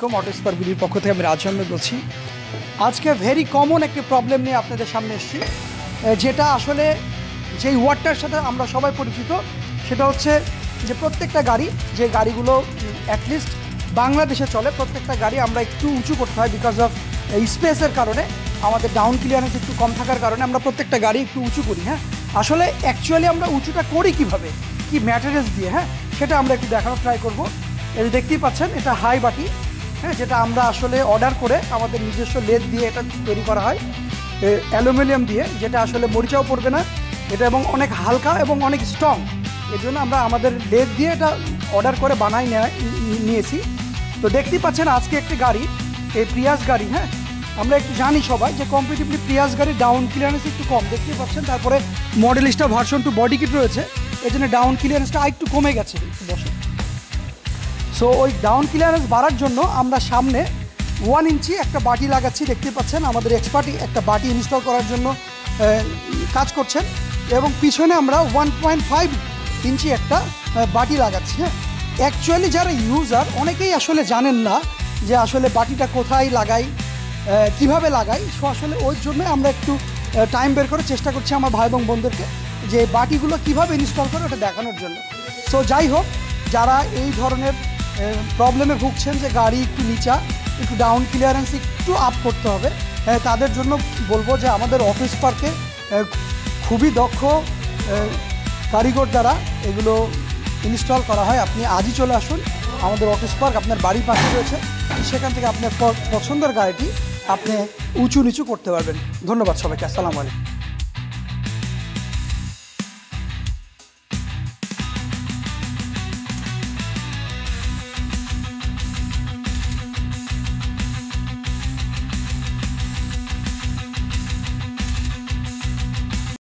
আলাইকুম। অটোস্পার বিলির পক্ষ থেকে আমি রাজ আহমেদ বলছি। আজকে ভেরি কমন একটি প্রবলেম নিয়ে আপনাদের সামনে এসেছি, যেটা আসলে যেই ওয়ার্ডটার সাথে আমরা সবাই পরিচিত, সেটা হচ্ছে যে প্রত্যেকটা গাড়ি, যে গাড়িগুলো অ্যাটলিস্ট বাংলাদেশে চলে, প্রত্যেকটা গাড়ি আমরা একটু উঁচু করতে হয় বিকজ অফ স্পেসের কারণে, আমাদের ডাউন ক্লিয়ারেন্স একটু কম থাকার কারণে আমরা প্রত্যেকটা গাড়ি একটু উঁচু করি। হ্যাঁ, আসলে অ্যাকচুয়ালি আমরা উঁচুটা করি কীভাবে, কি ম্যাটেরিয়ালস দিয়ে, হ্যাঁ সেটা আমরা একটু দেখানোর ট্রাই করবো। এই দেখতেই পাচ্ছেন, এটা হাই বাটি, হ্যাঁ, যেটা আমরা আসলে অর্ডার করে আমাদের নিজস্ব লেদ দিয়ে এটা তৈরি করা হয়, অ্যালুমিনিয়াম দিয়ে, যেটা আসলে মরিচাও পড়বে না এটা, এবং অনেক হালকা এবং অনেক স্ট্রং। এর জন্য আমরা আমাদের লেদ দিয়ে এটা অর্ডার করে বানাই নিয়েছি। তো দেখতেই পাচ্ছেন আজকে একটি গাড়ি, এই প্রিয়াস গাড়ি, হ্যাঁ আমরা একটু জানি সবাই যে কম্পিটিভলি প্রিয়াস গাড়ির ডাউন ক্লিয়ারেন্স একটু কম, দেখতেই পাচ্ছেন। তারপরে মডেলিস্টা ভার্সন 2 বডি কিট রয়েছে, এই জন্য ডাউন ক্লিয়ারেন্সটা একটু কমে গেছে বসে। সো ওই ডাউন ক্লিয়ারেন্স বাড়ার জন্য আমরা সামনে 1 ইঞ্চি একটা বাটি লাগাচ্ছি, দেখতে পাচ্ছেন আমাদের এক্সপার্ট একটা বাটি ইনস্টল করার জন্য কাজ করছেন, এবং পিছনে আমরা 1.5 ইঞ্চি একটা বাটি লাগাচ্ছি। হ্যাঁ, অ্যাকচুয়ালি যারা ইউজার অনেকেই আসলে জানেন না যে আসলে বাটিটা কোথায় লাগাই, কিভাবে লাগাই। সো আসলে ওই জন্য আমরা একটু টাইম বের করে চেষ্টা করছি আমার ভাই এবং বোনদেরকে যে বাটিগুলো কীভাবে ইনস্টল করে ওটা দেখানোর জন্য। সো যাই হোক, যারা এই ধরনের প্রবলেমে ভুগছেন যে গাড়ি একটু নিচা, একটু ডাউন ক্লিয়ারেন্স একটু আপ করতে হবে, তাদের জন্য বলবো যে আমাদের অফিস পার্কে খুবই দক্ষ কারিগর দ্বারা এগুলো ইনস্টল করা হয়। আপনি আজই চলে আসুন, আমাদের অফিস পার্ক আপনার বাড়ির পাশে রয়েছে, সেখান থেকে আপনার পছন্দের গাড়িটি আপনি উঁচু নিচু করতে পারবেন। ধন্যবাদ সবাইকে, আসসালামু আলাইকুম।